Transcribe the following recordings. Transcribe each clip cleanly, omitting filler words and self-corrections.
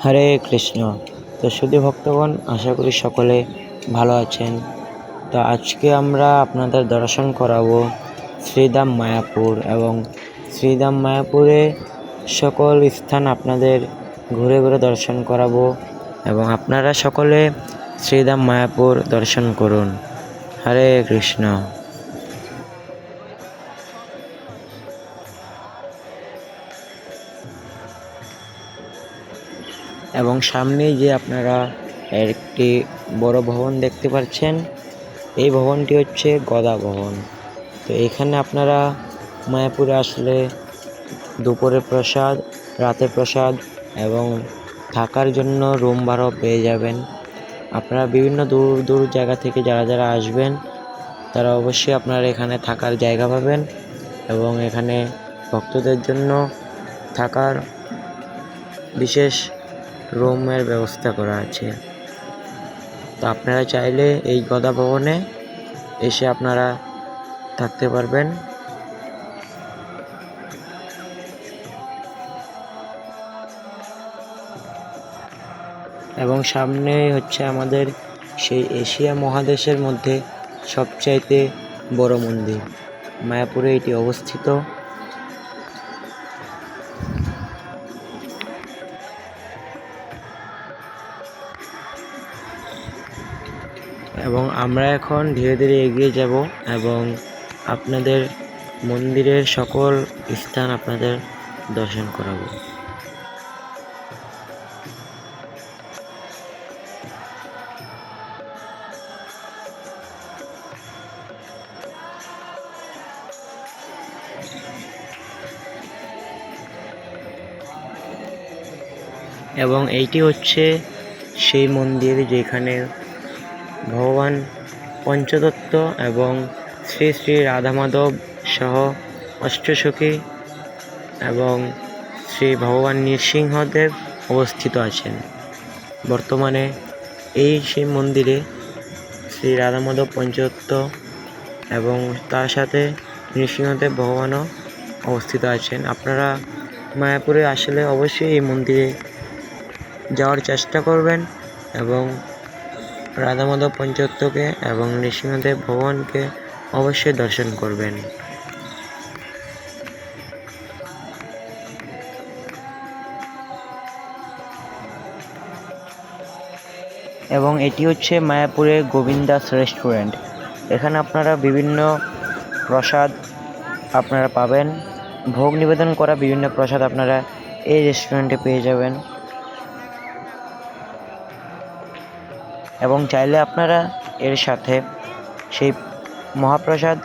হরে কৃষ্ণ। তো শুধু ভক্তগণ, আশা করি সকলে ভালো আছেন। তো আজকে আমরা আপনাদের দর্শন করাবো শ্রীধাম মায়াপুর, এবং শ্রীধাম মায়াপুরে সকল স্থান আপনাদের ঘুরে ঘুরে দর্শন করাবো, এবং আপনারা সকলে শ্রীধাম মায়াপুর দর্শন করুন। হরে কৃষ্ণ। এবং সামনে যে আপনারা একটি বড় ভবন দেখতে পাচ্ছেন, এই ভবনটি হচ্ছে গদা ভবন। তো এখানে আপনারা মায়াপুরে আসলে দুপুরে প্রসাদ, রাতে প্রসাদ এবং থাকার জন্য রুম ভাড়াও পেয়ে যাবেন। আপনারা বিভিন্ন দূর দূর জায়গা থেকে যারা আসবেন, তারা অবশ্যই আপনারা এখানে থাকার জায়গা পাবেন, এবং এখানে ভক্তদের জন্য থাকার বিশেষ রুমের ব্যবস্থা করা আছে। তো আপনারা চাইলে এই গদা ভবনে এসে আপনারা থাকতে পারবেন। এবং সামনে হচ্ছে আমাদের সেই এশিয়া মহাদেশের মধ্যে সবচাইতে বড় মন্দির, মায়াপুরে এটি অবস্থিত। এবং আমরা এখন ধীরে ধীরে এগিয়ে যাব এবং আপনাদের মন্দিরের সকল স্থান আপনাদের দর্শন করাবো। এবং এইটি হচ্ছে সেই মন্দির যেখানে ভগবান পঞ্চতত্ত্ব এবং শ্রী শ্রী রাধা মাধব সহ অষ্টসখী এবং শ্রী ভগবান নৃসিংহদেব অবস্থিত আছেন। বর্তমানে এই সেই মন্দিরে শ্রী রাধা মাধব পঞ্চতত্ত্ব এবং তার সাথে নৃসিংহদেব ভগবানও অবস্থিত আছেন। আপনারা মায়াপুরে আসলে অবশ্যই এই মন্দিরে যাওয়ার চেষ্টা করবেন এবং রাধা মাধব পঞ্চতত্ত্বকে এবং নৃসিংহদেব ভগবানকে অবশ্যই দর্শন করবেন। এবং এটি হচ্ছে মায়াপুরে গোবিন্দাস রেস্টুরেন্ট। এখানে আপনারা বিভিন্ন প্রসাদ আপনারা পাবেন, ভোগ নিবেদন করা বিভিন্ন প্রসাদ আপনারা এই রেস্টুরেন্টে পেয়ে যাবেন। এবং চাইলে আপনারা এর সাথে সেই মহাপ্রসাদ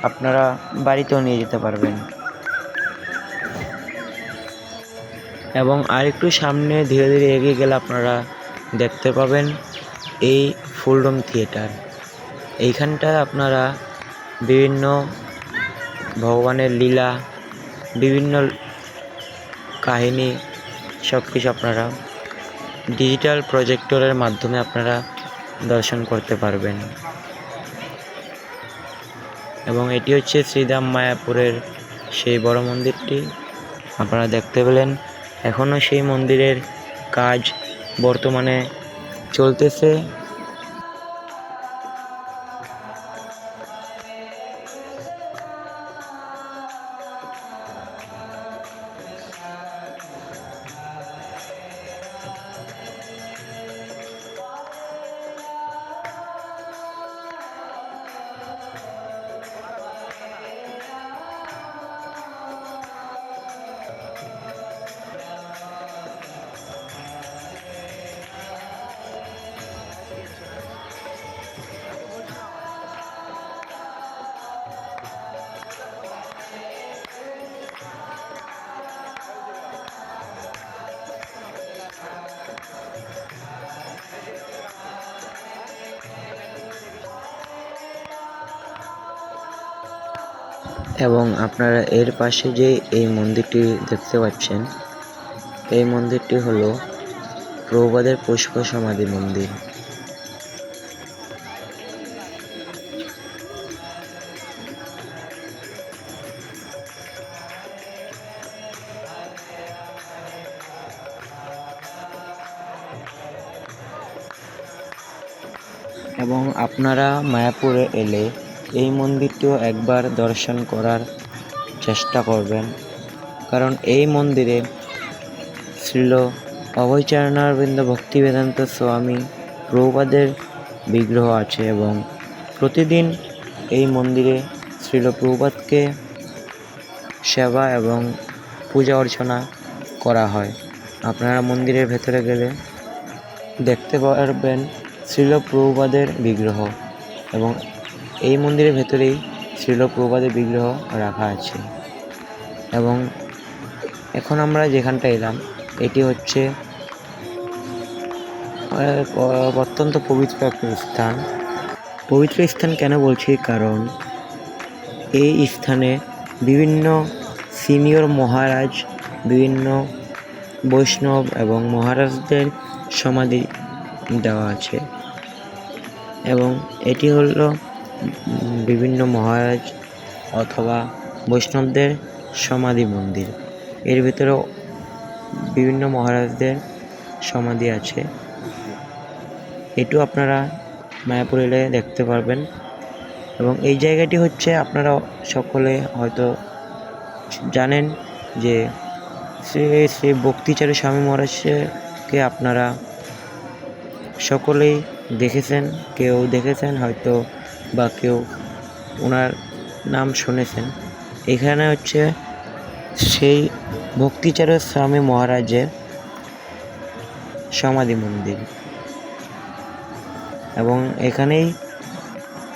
আপনারা বাড়িতেও নিয়ে যেতে পারবেন। এবং আরেকটু সামনে ধীরে ধীরে এগিয়ে গেলে আপনারা দেখতে পাবেন এই ফুলডম থিয়েটার। এইখানটায় আপনারা বিভিন্ন ভগবানের লীলা, বিভিন্ন কাহিনী সব কিছু আপনারা ডিজিটাল প্রজেক্টরের মাধ্যমে আপনারা দর্শন করতে পারবেন। এবং এটি হচ্ছে শ্রীধাম মায়াপুরের সেই বড় মন্দিরটি আপনারা দেখতে পেলেন। এখনও সেই মন্দিরের কাজ বর্তমানে চলতেছে। এবং আপনারা এর পাশে যে এই মন্দিরটি দেখতে পাচ্ছেন, এই মন্দিরটি হলো প্রভুপাদের পুষ্প সমাধি মন্দির। এবং আপনারা মায়াপুরে এলে এই মন্দিরটিও একবার দর্শন করার চেষ্টা করবেন, কারণ এই মন্দিরে শ্রীল অভয়চরণারবিন্দ ভক্তিবেদান্ত স্বামী প্রভুপাদের বিগ্রহ আছে এবং প্রতিদিন এই মন্দিরে শ্রীল প্রভুপাদকে সেবা এবং পূজা অর্চনা করা হয়। আপনারা মন্দিরের ভেতরে গেলে দেখতে পারবেন শ্রীল প্রভুপাদের বিগ্রহ, এবং এই মন্দিরের ভেতরেই শ্রীল প্রভুপাদের বিগ্রহ রাখা আছে। এবং এখন আমরা যেখানটা এলাম এটি হচ্ছে অত্যন্ত পবিত্র একটা স্থান। পবিত্র স্থান কেন বলছি, কারণ এই স্থানে বিভিন্ন সিনিয়র মহারাজ, বিভিন্ন বৈষ্ণব এবং মহারাজদের সমাধি দেওয়া আছে, এবং এটি হলো বিভিন্ন মহারাজ অথবা বৈষ্ণবদের সমাধি মন্দির। এর ভিতরেও বিভিন্ন মহারাজদের সমাধি আছে। এটিও আপনারা মায়াপুর এলে দেখতে পারবেন। এবং এই জায়গাটি হচ্ছে, আপনারা সকলে হয়তো জানেন যে শ্রী ভক্তিচারী স্বামী মহারাজকে আপনারা সকলেই দেখেছেন, কেউ দেখেছেন হয়তো বা কেউ ওনার নাম শুনেছেন। এখানে হচ্ছে সেই ভক্তিচারী স্বামী মহারাজের সমাধি মন্দির, এবং এখানেই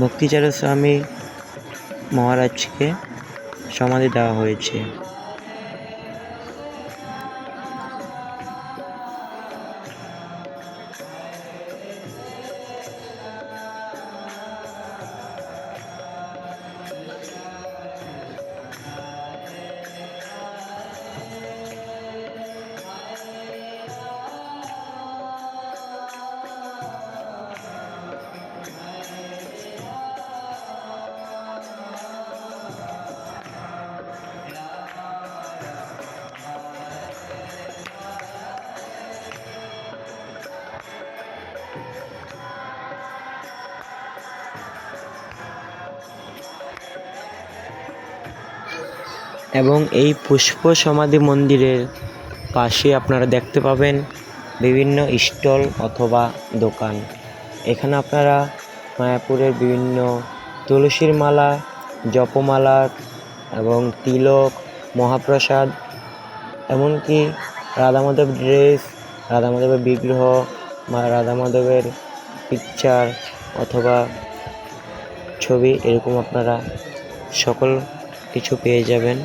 ভক্তিচারী স্বামী মহারাজকে সমাধি দেওয়া হয়েছে। এবং এই পুষ্প সমাধি মন্দিরের পাশে আপনারা দেখতে পাবেন বিভিন্ন স্টল অথবা দোকান। এখানে আপনারা মায়াপুরের বিভিন্ন তুলসীর মালা, জপমালা এবং তিলক, মহাপ্রসাদ, এমনকি রাধামাধব ড্রেস, রাধামাধবের বিগ্রহ, রাধামাধবের পিকচার অথবা ছবি, এরকম আপনারা সকল কিছু পেয়ে যাবেন।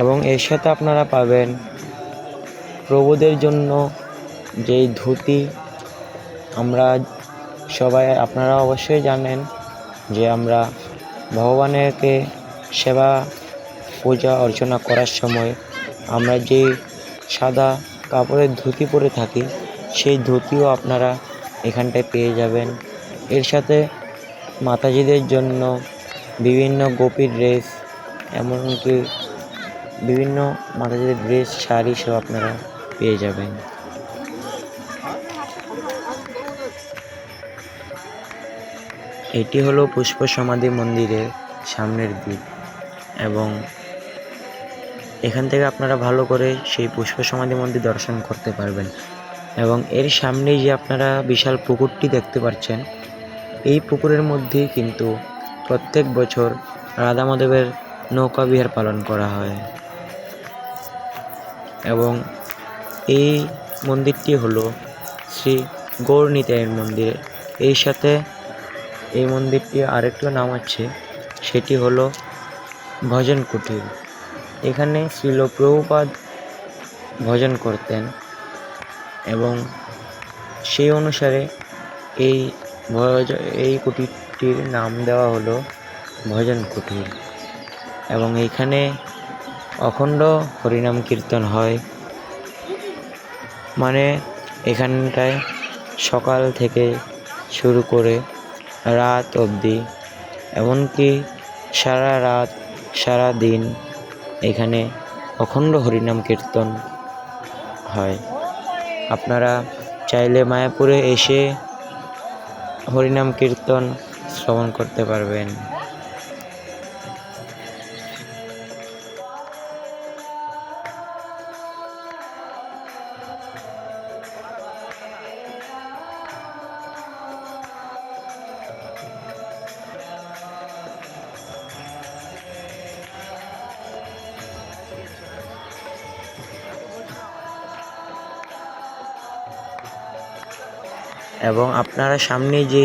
এবং এর সাথে আপনারা পাবেন প্রভুদের জন্য যেই ধুতি। আমরা সবাই, আপনারা অবশ্যই জানেন যে আমরা ভগবানেরকে সেবা পূজা অর্চনা করার সময় আমরা যে সাদা কাপড়ের ধুতি পরে থাকি, সেই ধুতিও আপনারা এখানটায় পেয়ে যাবেন। এর সাথে মাতাজিদের জন্য বিভিন্ন গোপীর ড্রেস, এমনকি বিভিন্ন মাতাজিদের ড্রেস, শাড়ি সব আপনারা পেয়ে যাবেন। এটি হলো পুষ্প সমাধি মন্দিরের সামনের দিক, এবং এখান থেকে আপনারা ভালো করে সেই পুষ্প সমাধি মন্দির দর্শন করতে পারবেন। এবং এর সামনেই যে আপনারা বিশাল পুকুরটি দেখতে পাচ্ছেন, এই পুকুরের মধ্যেই কিন্তু প্রত্যেক বছর রাধা মাধবের নৌকা বিহার পালন করা হয়। এবং এই মন্দিরটি হলো শ্রী গৌরনিতাইয়ের মন্দির। এই সাথে এই মন্দিরটি আরেকটা নাম আছে, সেটি হলো ভজন কুটির। এখানে শ্রীল প্রভুপাদ ভজন করতেন, এবং সেই অনুসারে এই কুটিরটির নাম দেওয়া হলো ভজন কুটির। এবং এইখানে অখণ্ড হরিনাম কীর্তন হয়, মানে এখানটায় সকাল থেকে শুরু করে রাত অবধি, এমনকি সারা রাত সারা দিন এখানে অখণ্ড হরিনাম কীর্তন হয়। আপনারা চাইলে মায়াপুরে এসে হরিনাম কীর্তন শ্রবণ করতে পারবেন। এবং আপনারা সামনে যে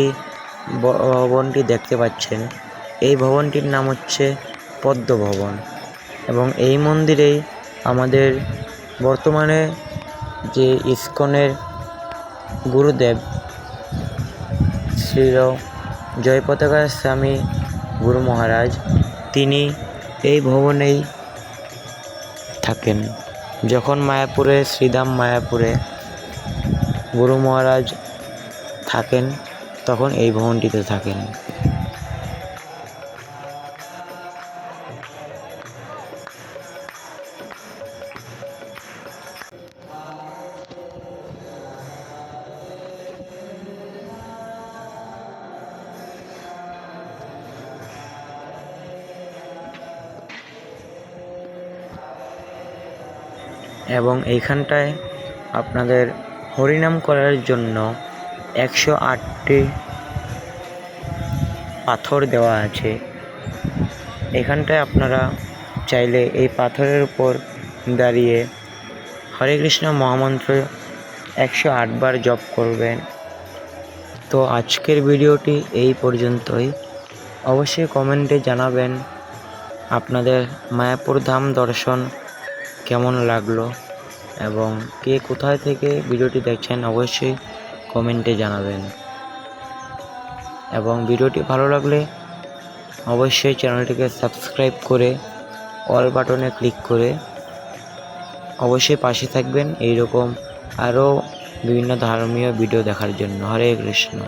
ভবনটি দেখতে পাচ্ছেন, এই ভবনটির নাম হচ্ছে পদ্ম ভবন। এবং এই মন্দিরেই আমাদের বর্তমানে যে ইসকনের গুরুদেব শ্রী জয়পতাকা স্বামী গুরু মহারাজ, তিনি এই ভবনেই থাকেন। যখন মায়াপুরে শ্রীধাম মায়াপুরে গুরু মহারাজ থাকেন, তখন এই ভবনটিতে থাকেন। এবং এইখানটায় আপনাদের হরিনাম করার জন্য 108টি পাথর দেওয়া আছে। এখানটায় আপনারা চাইলে এই পাথরের উপর দাঁড়িয়ে হরে কৃষ্ণ মহামন্ত্র 108 বার জপ করবেন। তো আজকের ভিডিওটি এই পর্যন্তই। অবশ্যই কমেন্টে জানাবেন আপনাদের মায়াপুর ধাম দর্শন কেমন লাগলো, এবং কে কোথায় থেকে ভিডিওটি দেখছেন অবশ্যই কমেন্টে জানাবেন। এবং ভিডিওটি ভালো লাগলে অবশ্যই চ্যানেলটিকে সাবস্ক্রাইব করে অল বাটনে ক্লিক করে অবশ্যই পাশে থাকবেন এইরকম আরও বিভিন্ন ধর্মীয় ভিডিও দেখার জন্য। হরে কৃষ্ণ।